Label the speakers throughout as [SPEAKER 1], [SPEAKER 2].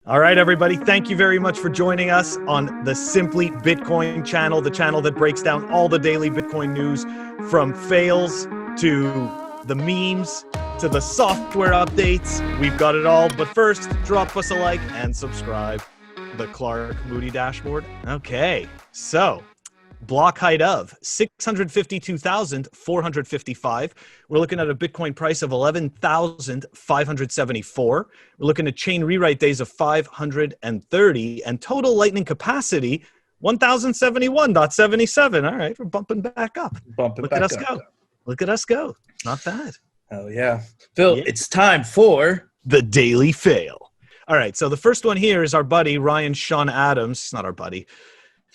[SPEAKER 1] All right, everybody. Thank you very much for joining us on the Simply Bitcoin channel, the channel that breaks down all the daily Bitcoin news from fails to the memes to the software updates. We've got it all. But first, drop us a like and subscribe. The Clark Moody dashboard. Okay, so block height of 652,455. We're looking at a Bitcoin price of 11,574. We're looking at chain rewrite days of 530 and total lightning capacity 1,071.77. All right, we're bumping back up. Look at us go. Look at us go. Not bad.
[SPEAKER 2] Oh yeah. Phil, yeah. It's time for
[SPEAKER 1] the Daily Fail. All right, so the first one here is our buddy Ryan Sean Adams. He's not our buddy.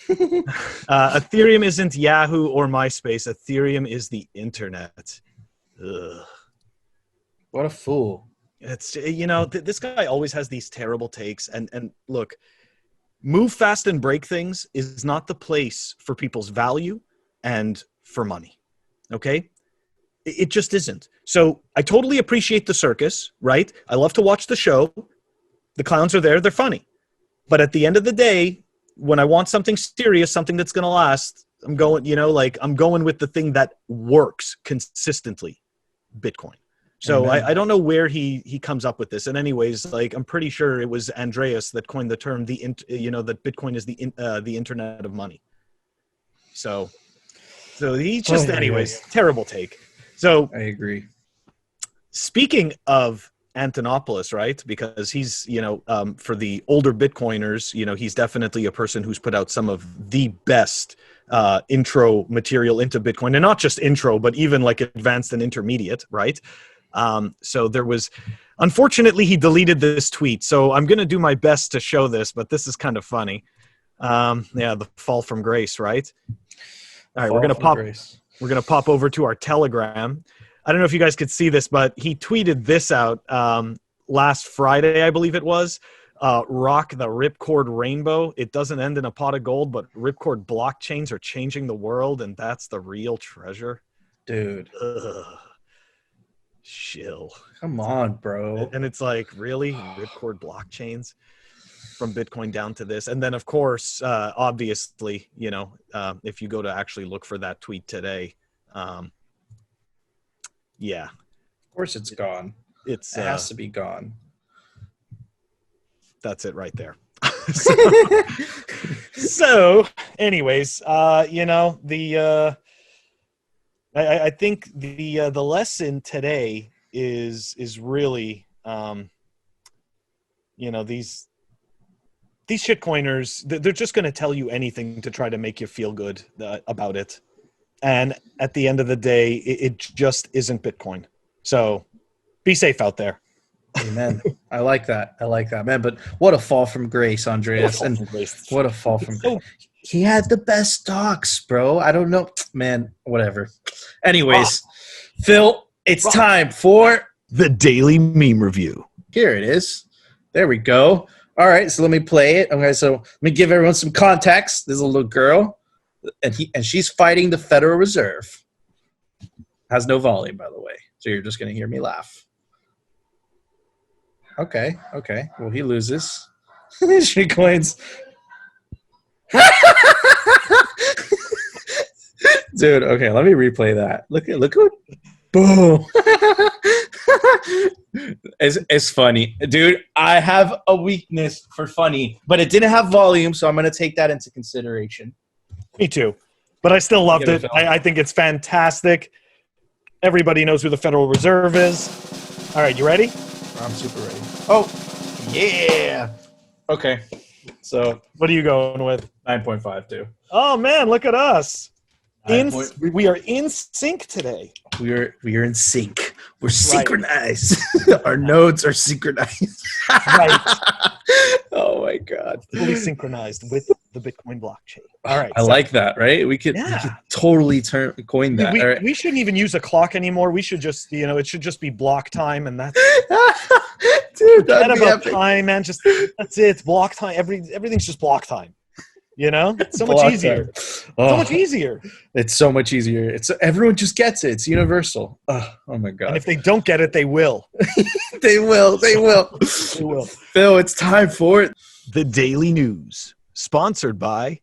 [SPEAKER 1] Ethereum isn't Yahoo or MySpace. Ethereum is the internet. Ugh.
[SPEAKER 2] What a fool.
[SPEAKER 1] It's this guy always has these terrible takes, and look, move fast and break things is not the place for people's value and for money. Okay? It just isn't. So I totally appreciate the circus, right? I love to watch the show. The clowns are there, they're funny. But at the end of the day, when I want something serious, something that's going to last, I'm going with the thing that works consistently, Bitcoin. So I don't know where he comes up with this. And anyways, I'm pretty sure it was Andreas that coined the term, that Bitcoin is the internet of money. So he just, terrible take. So
[SPEAKER 2] I agree.
[SPEAKER 1] Speaking of Antonopoulos, right? Because he's, for the older Bitcoiners, he's definitely a person who's put out some of the best intro material into Bitcoin, and not just intro, but even like advanced and intermediate, right? So there was, unfortunately, he deleted this tweet. So I'm going to do my best to show this, but this is kind of funny. The fall from grace, right? All right, we're going to pop over to our Telegram. I don't know if you guys could see this, but he tweeted this out last Friday, I believe it was. Rock the Ripcord Rainbow. It doesn't end in a pot of gold, but Ripcord blockchains are changing the world, and that's the real treasure.
[SPEAKER 2] Dude.
[SPEAKER 1] Ugh. Shill.
[SPEAKER 2] Come on, bro.
[SPEAKER 1] And it's like, really? Ripcord blockchains? From Bitcoin down to this. And then, of course, obviously, if you go to actually look for that tweet today, yeah.
[SPEAKER 2] Of course it's gone. It has to be gone.
[SPEAKER 1] That's it right there. So anyways, I think the lesson today is really, these shitcoiners, they're just going to tell you anything to try to make you feel good about it. And at the end of the day, it just isn't Bitcoin. So be safe out there.
[SPEAKER 2] Amen. I like that, man. But what a fall from grace, Andreas. What a fall from grace. He had the best stocks, bro. I don't know. Man, whatever. Anyways, Phil, it's time for
[SPEAKER 1] the Daily Meme Review.
[SPEAKER 2] Here it is. There we go. All right, so let me play it. Okay, so let me give everyone some context. There's a little girl. And she's fighting the Federal Reserve. Has no volume, by the way. So you're just going to hear me laugh. Okay. Well, he loses. She coins. Dude, okay, let me replay that. Look what. Boom. It's funny. Dude, I have a weakness for funny, but it didn't have volume, so I'm going to take that into consideration.
[SPEAKER 1] Me too. But I still loved it. I think it's fantastic. Everybody knows who the Federal Reserve is. All right, you ready?
[SPEAKER 2] I'm super ready. Oh, yeah. Okay. So
[SPEAKER 1] what are you going with?
[SPEAKER 2] 9.52.
[SPEAKER 1] Oh, man, look at us. We are in sync today.
[SPEAKER 2] We are in sync. We're synchronized. Our nodes are synchronized.
[SPEAKER 1] Right.
[SPEAKER 2] Oh my God.
[SPEAKER 1] Fully synchronized with the Bitcoin blockchain. All right.
[SPEAKER 2] I like that, right? We could totally coin that.
[SPEAKER 1] We shouldn't even use a clock anymore. We should just, it should just be block time, and that's
[SPEAKER 2] dude,
[SPEAKER 1] forget about time, man. Just that's it. It's block time. Everything's just block time. You know, it's so much
[SPEAKER 2] Block
[SPEAKER 1] easier.
[SPEAKER 2] that.
[SPEAKER 1] So much easier.
[SPEAKER 2] It's so much easier. It's everyone just gets it. It's universal. Oh my god.
[SPEAKER 1] And if they don't get it, they will.
[SPEAKER 2] They will. They will.
[SPEAKER 1] They will.
[SPEAKER 2] Phil, it's time for it.
[SPEAKER 1] The Daily News, sponsored by.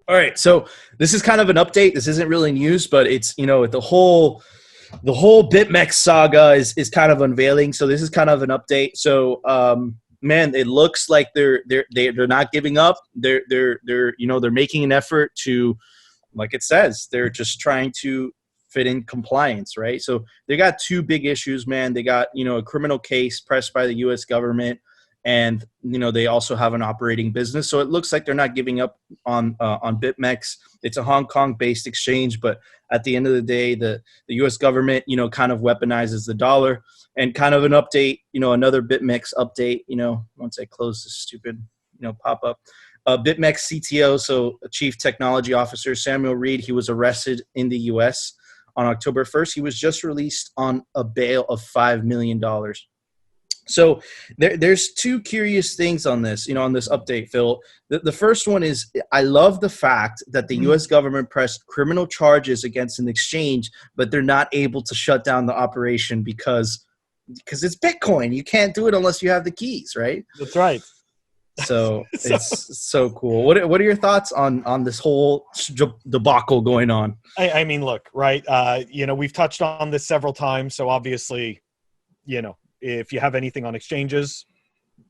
[SPEAKER 2] All right, so this is kind of an update. This isn't really news, but it's, you know, the whole BitMEX saga is kind of unveiling. So this is kind of an update. So man, it looks like they're not giving up. They're you know, they're making an effort to, like it says, they're just trying to fit in compliance, right? So they got two big issues, man. They got, you know, a criminal case pressed by the U.S. government, and, you know, they also have an operating business. So it looks like they're not giving up on BitMEX. It's a Hong Kong-based exchange, but at the end of the day, the U.S. government, you know, kind of weaponizes the dollar. And kind of an update, you know, another BitMEX update, you know, once I close this stupid, you know, pop-up. BitMEX CTO, so Chief Technology Officer Samuel Reed, he was arrested in the U.S. on October 1st. He was just released on a bail of $5 million. So there's two curious things on this, you know, on this update, Phil. The first one is, I love the fact that the U.S. government pressed criminal charges against an exchange, but they're not able to shut down the operation because it's Bitcoin. You can't do it unless you have the keys, right?
[SPEAKER 1] That's right.
[SPEAKER 2] So it's so cool. What are your thoughts on this whole debacle going on?
[SPEAKER 1] I mean, look, right. You know, we've touched on this several times. So obviously, you know, if you have anything on exchanges,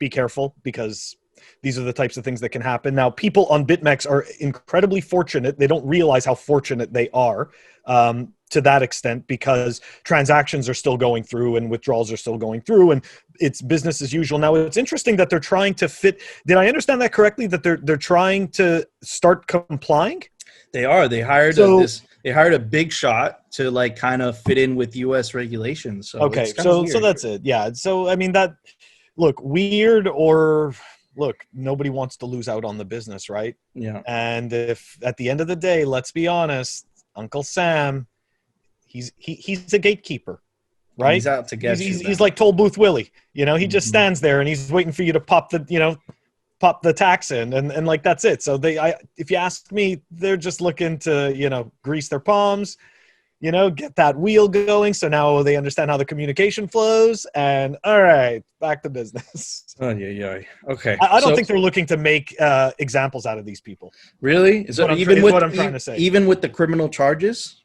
[SPEAKER 1] be careful, because these are the types of things that can happen. Now, people on BitMEX are incredibly fortunate. They don't realize how fortunate they are to that extent, because transactions are still going through and withdrawals are still going through, and it's business as usual. Now, it's interesting that they're trying to fit. Did I understand that correctly? That they're trying to start complying?
[SPEAKER 2] They are. They hired they hired a big shot to, like, kind of fit in with U.S. regulations. So
[SPEAKER 1] okay, so that's it. Yeah. So I mean, that, look, weird, or look, nobody wants to lose out on the business, right?
[SPEAKER 2] Yeah.
[SPEAKER 1] And if at the end of the day, let's be honest, Uncle Sam, he's a gatekeeper, right?
[SPEAKER 2] He's out to get you.
[SPEAKER 1] He's like Toll Booth Willie, you know. He just stands there and he's waiting for you to pop the tax in, and like, that's it. So if you ask me, they're just looking to, you know, grease their palms, you know, get that wheel going. So now they understand how the communication flows, and all right, back to business.
[SPEAKER 2] Oh yeah. Okay.
[SPEAKER 1] I don't think they're looking to make examples out of these people.
[SPEAKER 2] Really?
[SPEAKER 1] Is what I'm trying to say.
[SPEAKER 2] Even with the criminal charges?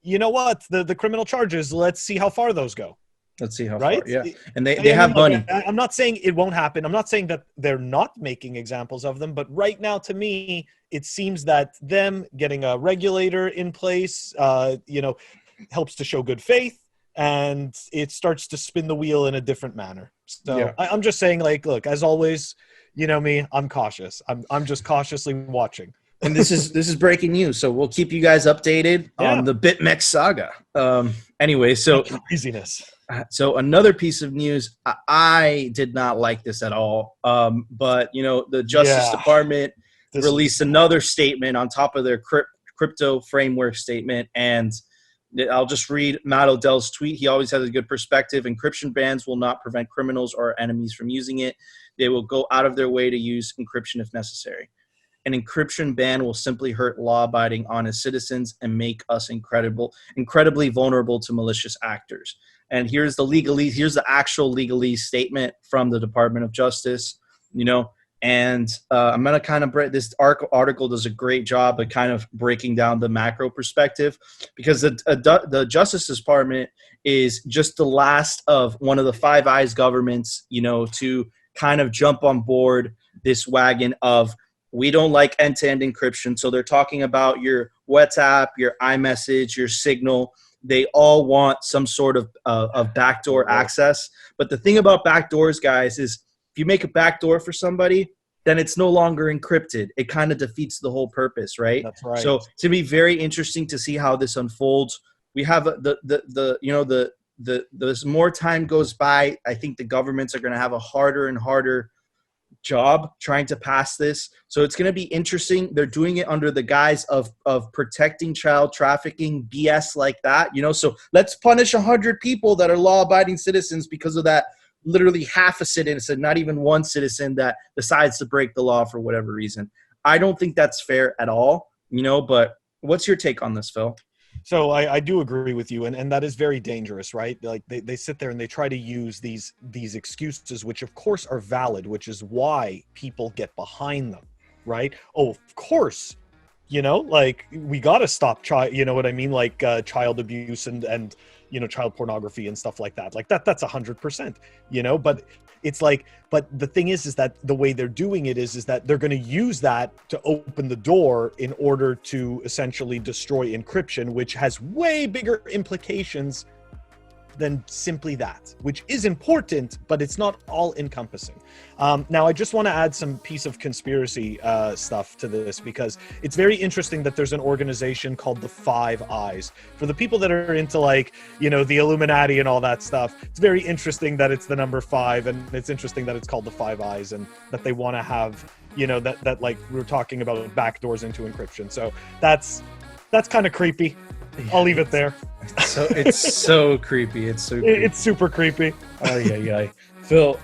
[SPEAKER 1] You know what? The criminal charges, let's see how far those go.
[SPEAKER 2] Let's see how
[SPEAKER 1] right?
[SPEAKER 2] far. Yeah. And they have money.
[SPEAKER 1] I'm not saying it won't happen. I'm not saying that they're not making examples of them, but right now, to me, it seems that them getting a regulator in place, you know, helps to show good faith, and it starts to spin the wheel in a different manner. So yeah. I'm just saying, like, look, as always, you know me, I'm cautious. I'm just cautiously watching.
[SPEAKER 2] And this is breaking news, so we'll keep you guys updated on the BitMEX saga. Anyway, so
[SPEAKER 1] craziness.
[SPEAKER 2] So another piece of news, I did not like this at all. But, you know, the Justice Department released another statement on top of their crypto framework statement. And I'll just read Matt Odell's tweet. He always has a good perspective. Encryption bans will not prevent criminals or enemies from using it. They will go out of their way to use encryption if necessary. An encryption ban will simply hurt law-abiding, honest citizens and make us incredibly vulnerable to malicious actors. And here's the actual legalese statement from the Department of Justice, you know. And I'm going to kind of break this article does a great job of kind of breaking down the macro perspective, because the Justice Department is just the last of one of the Five Eyes governments, you know, to kind of jump on board this wagon of, we don't like end-to-end encryption. So they're talking about your WhatsApp, your iMessage, your Signal. They all want some sort of backdoor access. But the thing about backdoors, guys, is if you make a backdoor for somebody, then it's no longer encrypted. It kind of defeats the whole purpose, right?
[SPEAKER 1] That's right.
[SPEAKER 2] So it's going to be very interesting to see how this unfolds. We have as more time goes by, I think the governments are going to have a harder and harder job trying to pass this. So it's going to be interesting. They're doing it under the guise of protecting child trafficking, BS like that, you know. So let's punish 100 people that are law-abiding citizens because of that literally half a citizen, not even one citizen, that decides to break the law for whatever reason. I don't think that's fair at all, but what's your take on this, Phil?
[SPEAKER 1] So I do agree with you, and that is very dangerous, right? Like they sit there and they try to use these excuses, which of course are valid, which is why people get behind them, right? Oh, of course, like we got to stop child, you know what I mean? Like child abuse and child pornography and stuff like that. Like that's 100%, but it's like, but the thing is that the way they're doing it is that they're going to use that to open the door in order to essentially destroy encryption, which has way bigger implications than simply that, which is important, but it's not all encompassing. Now, I just want to add some piece of conspiracy stuff to this, because it's very interesting that there's an organization called the Five Eyes. For the people that are into the Illuminati and all that stuff, it's very interesting that it's the number 5, and it's interesting that it's called the Five Eyes, and that they want to have, that like we were talking about backdoors into encryption. So that's kind of creepy. I'll leave it there.
[SPEAKER 2] So it's so creepy. It's so creepy.
[SPEAKER 1] It's super creepy.
[SPEAKER 2] Oh yeah. Phil,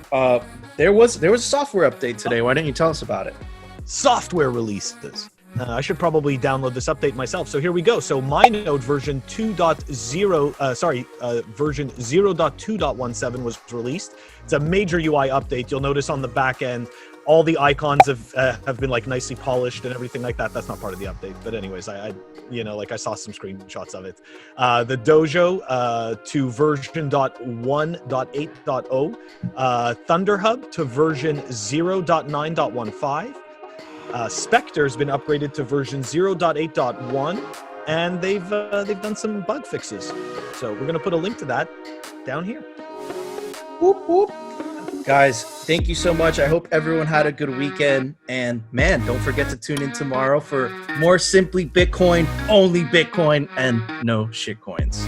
[SPEAKER 2] there was a software update today. Why don't you tell us about it?
[SPEAKER 1] Software releases. I should probably download this update myself. So here we go. So MyNode version 2.0, version 0.2.17 was released. It's a major UI update. You'll notice on the back end, all the icons have been like nicely polished and everything like that. That's not part of the update, but anyways, I saw some screenshots of it. The Dojo to version 1.8.0, Thunderhub to version 0.9.15. Spectre's been upgraded to version 0.8.1, and they've done some bug fixes. So we're gonna put a link to that down here.
[SPEAKER 2] Whoop whoop. Guys, thank you so much. I hope everyone had a good weekend. And man, don't forget to tune in tomorrow for more Simply Bitcoin, only Bitcoin, and no shitcoins.